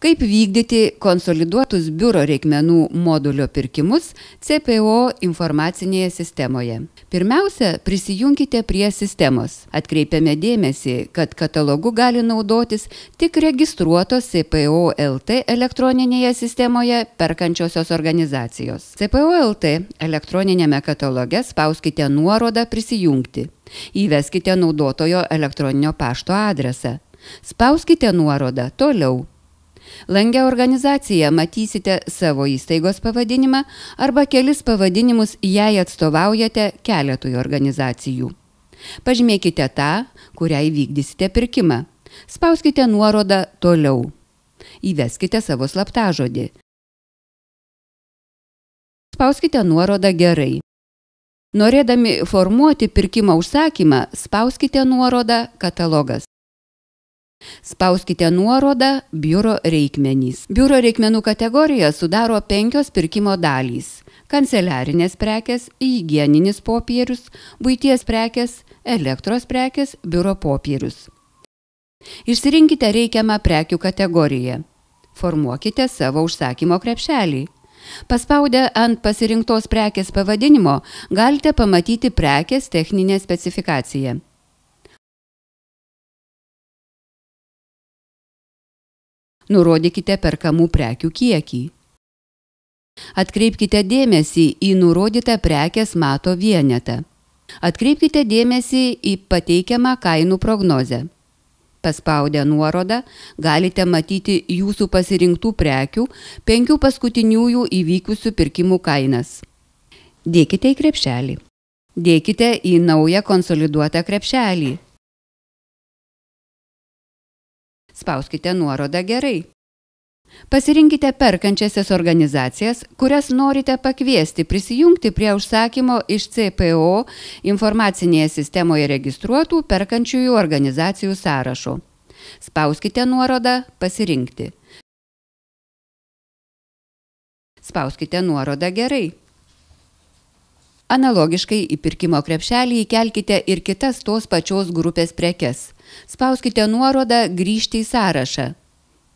Kaip vykdyti konsoliduotus biuro reikmenų modulio pirkimus CPO informacinėje sistemoje. Pirmiausia, prisijunkite prie sistemos. Atkreipiame dėmesį, kad katalogu gali naudotis tik registruotos CPO LT elektroninėje sistemoje perkančiosios organizacijos. CPO LT elektroninėme kataloge spauskite nuorodą prisijungti. Įveskite naudotojo elektroninio pašto adresą. Spauskite nuorodą toliau. Lange organizaciją matysite savo įstaigos pavadinimą arba kelis pavadinimus, jei atstovaujate keletui organizacijų. Pažymėkite tą, kuriai vykdysite pirkimą. Spauskite nuorodą toliau. Įveskite savo slaptažodį. Spauskite nuorodą gerai. Norėdami formuoti pirkimo užsakymą, spauskite nuorodą katalogas. Spauskite nuorodą biuro reikmenys. Biuro reikmenų kategoriją sudaro 5 pirkimo dalys: kanceliarinės prekės, higieninis popierius, buities prekės, elektros prekės, biuro popierius. Išsirinkite reikiamą prekių kategoriją. Formuokite savo užsakymo krepšelį. Paspaudę ant pasirinktos prekės pavadinimo galite pamatyti prekės techninę specifikaciją. Nurodykite perkamų prekių kiekį. Atkreipkite dėmesį į nurodytą prekės mato vienetą. Atkreipkite dėmesį į pateikiamą kainų prognozę. Paspaudę nuorodą galite matyti jūsų pasirinktų prekių 5 paskutiniųjų įvykusių pirkimų kainas. Dėkite į krepšelį. Dėkite į naują konsoliduotą krepšelį. Spauskite nuorodą gerai. Pasirinkite perkančiasias organizacijas, kurias norite pakviesti prisijungti prie užsakymo iš CPO informacinėje sistemoje registruotų perkančiųjų organizacijų sąrašo. Spauskite nuorodą pasirinkti. Spauskite nuorodą gerai. Analogiškai į pirkimo krepšelį įkelkite ir kitas tos pačios grupės prekes. Spauskite nuorodą grįžti į sąrašą.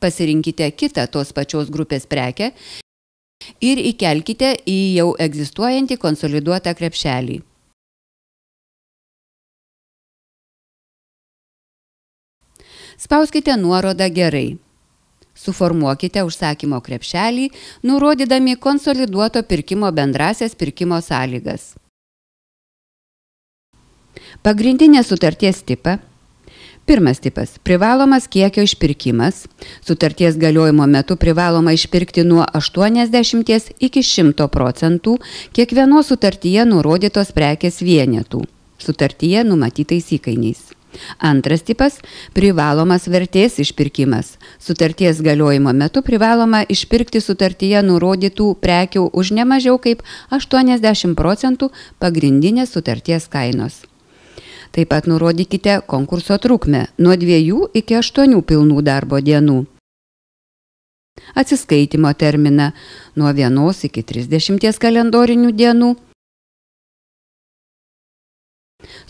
Pasirinkite kitą tos pačios grupės prekę ir įkelkite į jau egzistuojantį konsoliduotą krepšelį. Spauskite nuorodą gerai. Suformuokite užsakymo krepšelį, nurodydami konsoliduoto pirkimo bendrasias pirkimo sąlygas. Pagrindinė sutarties tipa. Pirmas tipas – privalomas kiekio išpirkimas. Sutarties galiojimo metu privaloma išpirkti nuo 80 iki 100% kiekvienos sutartyje nurodytos prekės vienetų, sutartyje numatytais įkainiais. Antras tipas – privalomas vertės išpirkimas. Sutarties galiojimo metu privaloma išpirkti sutartyje nurodytų prekių už nemažiau kaip 80% pagrindinės sutarties kainos. Taip pat nurodykite konkurso trukmę nuo 2 iki 8 pilnų darbo dienų. Atsiskaitymo terminą nuo 1 iki 30 kalendorinių dienų.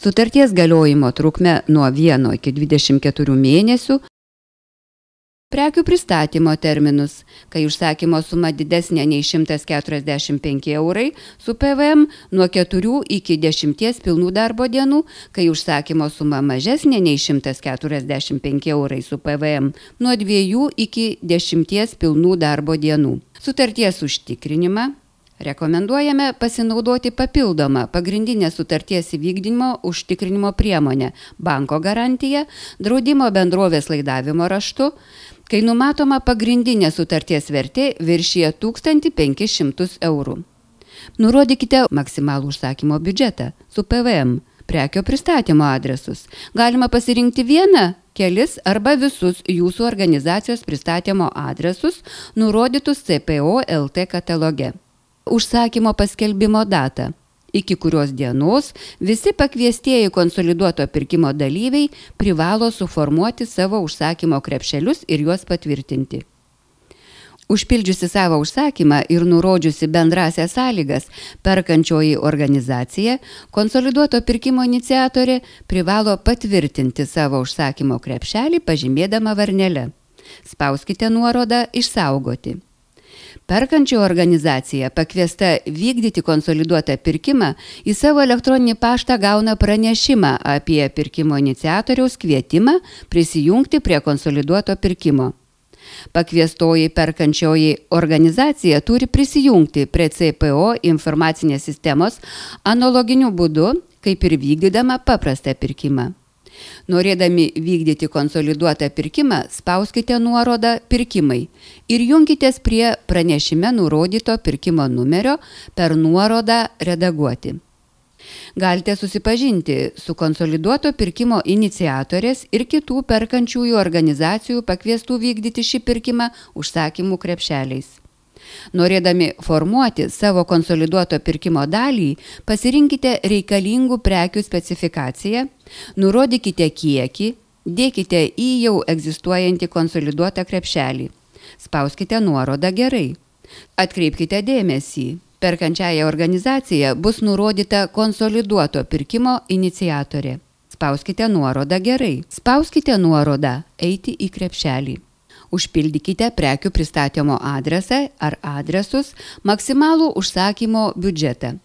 Sutarties galiojimo trukmę nuo 1 iki 24 mėnesių. Prekių pristatymo terminus, kai užsakymo suma didesnė nei 145 eurai su PVM nuo 4 iki 10 pilnų darbo dienų, kai užsakymo suma mažesnė nei 145 eurai su PVM nuo 2 iki 10 pilnų darbo dienų. Sutarties užtikrinimą. Rekomenduojame pasinaudoti papildomą pagrindinę sutarties įvykdymo užtikrinimo priemonę – banko garantiją, draudimo bendrovės laidavimo raštu, kai numatoma pagrindinė sutarties vertė viršija 1500 eurų. Nurodykite maksimalų užsakymo biudžetą su PVM, prekio pristatymo adresus. Galima pasirinkti vieną, kelis arba visus jūsų organizacijos pristatymo adresus nurodytus CPO LT kataloge. Užsakymo paskelbimo datą, iki kurios dienos visi pakviestieji konsoliduoto pirkimo dalyviai privalo suformuoti savo užsakymo krepšelius ir juos patvirtinti. Užpildžiusi savo užsakymą ir nurodžiusi bendrasias sąlygas, perkančioji organizacija, konsoliduoto pirkimo iniciatorė privalo patvirtinti savo užsakymo krepšelį pažymėdama varnele. Spauskite nuorodą Išsaugoti. Perkančioji organizacija pakviesta vykdyti konsoliduotą pirkimą į savo elektroninį paštą gauna pranešimą apie pirkimo iniciatoriaus kvietimą prisijungti prie konsoliduoto pirkimo. Pakviestoji perkančioji organizacija turi prisijungti prie CPO informacinės sistemos analoginiu būdu, kaip ir vykdydama paprastą pirkimą. Norėdami vykdyti konsoliduotą pirkimą, spauskite nuorodą Pirkimai ir junkitės prie pranešime nurodyto pirkimo numerio per nuorodą Redaguoti. Galite susipažinti su konsoliduoto pirkimo iniciatorės ir kitų perkančiųjų organizacijų pakviestų vykdyti šį pirkimą užsakymų krepšeliais. Norėdami formuoti savo konsoliduoto pirkimo dalį, pasirinkite reikalingų prekių specifikaciją, nurodykite kiekį, dėkite į jau egzistuojantį konsoliduotą krepšelį. Spauskite nuorodą Gerai. Atkreipkite dėmesį, perkančiąją organizaciją bus nurodyta konsoliduoto pirkimo iniciatorė. Spauskite nuorodą Gerai. Spauskite nuorodą Eiti į krepšelį. Užpildykite prekių pristatymo adresą ar adresus, maksimalų užsakymo biudžetą.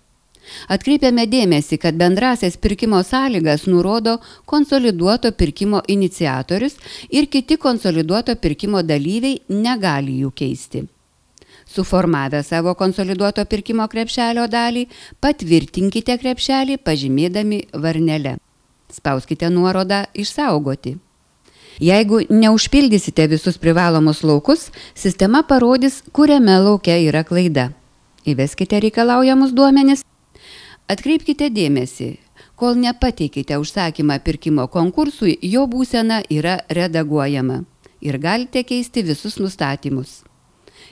Atkreipiame dėmesį, kad bendrasias pirkimo sąlygas nurodo konsoliduoto pirkimo iniciatorius ir kiti konsoliduoto pirkimo dalyviai negali jų keisti. Suformavę savo konsoliduoto pirkimo krepšelio dalį, patvirtinkite krepšelį pažymėdami varnele. Spauskite nuorodą Išsaugoti. Jeigu neužpildysite visus privalomus laukus, sistema parodys, kuriame lauke yra klaida. Įveskite reikalaujamus duomenis. Atkreipkite dėmesį, kol nepateikite užsakymą pirkimo konkursui, jo būsena yra redaguojama ir galite keisti visus nustatymus.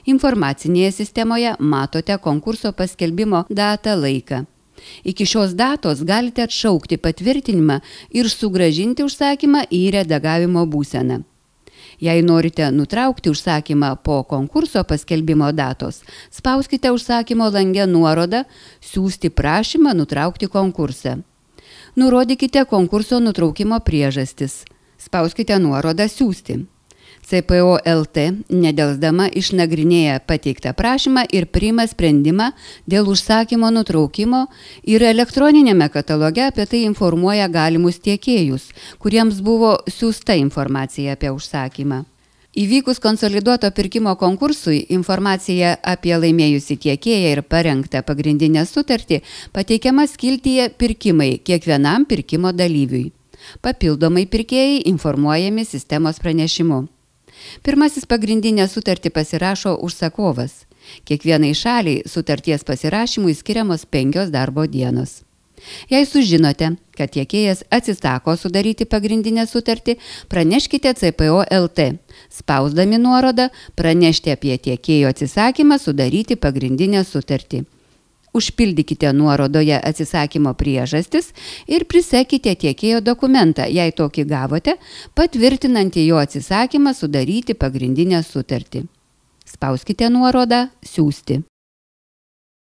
Informacinėje sistemoje matote konkurso paskelbimo datą, laiką. Iki šios datos galite atšaukti patvirtinimą ir sugrąžinti užsakymą į redagavimo būseną. Jei norite nutraukti užsakymą po konkurso paskelbimo datos, spauskite užsakymo lange nuorodą Siųsti prašymą nutraukti konkursą. Nurodykite konkurso nutraukimo priežastis. Spauskite nuorodą Siųsti. CPO LT nedelsdama išnagrinėja pateiktą prašymą ir priima sprendimą dėl užsakymo nutraukimo ir elektroninėme kataloge apie tai informuoja galimus tiekėjus, kuriems buvo siųsta informacija apie užsakymą. Įvykus konsoliduoto pirkimo konkursui, informacija apie laimėjusį tiekėją ir parengtą pagrindinę sutartį pateikiama skiltyje Pirkimai kiekvienam pirkimo dalyviui. Papildomai pirkėjai informuojami sistemos pranešimu. Pirmasis pagrindinę sutartį pasirašo užsakovas. Kiekvienai šaliai sutarties pasirašymui skiriamos 5 darbo dienos. Jei sužinote, kad tiekėjas atsisako sudaryti pagrindinę sutartį, praneškite CPO LT. Spausdami nuorodą pranešti apie tiekėjo atsisakymą sudaryti pagrindinę sutartį. Užpildykite nuorodoje atsisakymo priežastis ir prisekite tiekėjo dokumentą, jei tokį gavote, patvirtinantį jo atsisakymą sudaryti pagrindinę sutartį. Spauskite nuorodą Siųsti.